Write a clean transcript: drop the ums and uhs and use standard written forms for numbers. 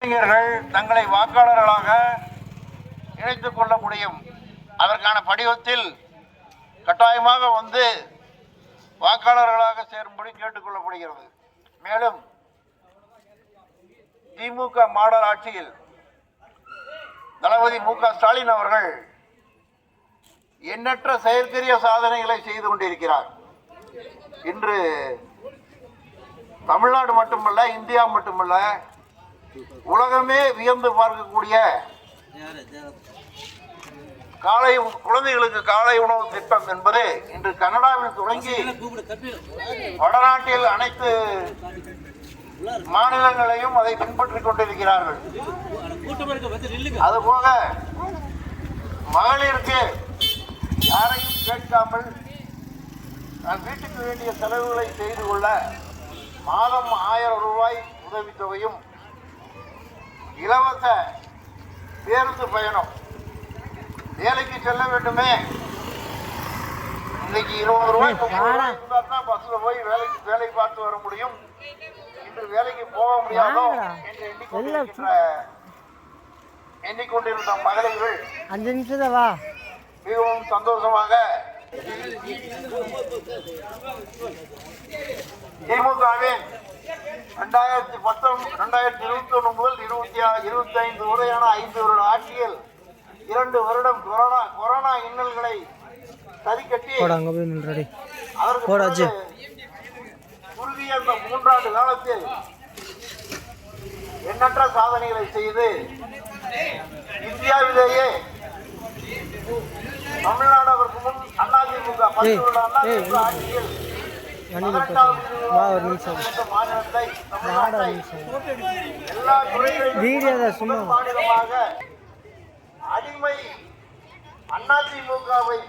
இளைஞர்கள் தங்களை வாக்காளர்களாக இணைத்துக் கொள்ள முடியும். அதற்கான படிவத்தில் கட்டாயமாக வந்து வாக்காளர்களாக சேரும்படி கேட்டுக்கொள்ளப்படுகிறது. மேலும் திமுக மாடல் ஆட்சியில் தளபதி மு.க.ஸ்டாலின் அவர்கள் எண்ணற்ற செயற்கரிய சாதனைகளை செய்து கொண்டிருக்கிறார். இன்று தமிழ்நாடு மட்டுமல்ல, இந்தியா மட்டுமல்ல, உலகமே வியந்து பார்க்கக்கூடிய குழந்தைகளுக்கு காலை உணவு திட்டம் என்பது இன்று கனடாவில் தொடங்கி வடநாட்டில் அனைத்து மாநிலங்களையும் அதை பின்பற்றிக் கொண்டிருக்கிறார்கள். அதுபோக மகளிருக்கு யாரையும் கேட்காமல் நான் வீட்டுக்கு வேண்டிய செலவுகளை செய்து கொள்ள மாதம் 1000 ரூபாய் உதவித்தொகையும், இலவச பேருந்து பயணம், வேலைக்கு செல்ல வேண்டுமே, இன்னைக்கு 20 ரூபாய் 30 ரூபாய் இருந்தால் தான் பஸ்ல போய் வேலை பார்த்து வர முடியும். இன்று வேலைக்கு போக முடியாதோ என்று எண்ணிக்கொண்டிருந்த மகளிர்கள் 5 நிமிஷம் மிகவும் சந்தோஷமாக திமுகவின் 2021 முதல் 25 வரையான 5 வருட ஆட்சியில் 2 வருடம் கொரோனா இன்னல்களை சரிக்கட்டி குறுகிய இந்த 3 ஆண்டு காலத்தில் எண்ணற்ற சாதனைகளை செய்து இந்தியாவிலேயே தமிழ்நாடு அதற்கு முன் அதிமுக 10 வருட அதிமுக ஆட்சியில் மாநிலத்தை எல்லா துறைகளிலும் மாநிலமாக அடிமை அதிமுகவை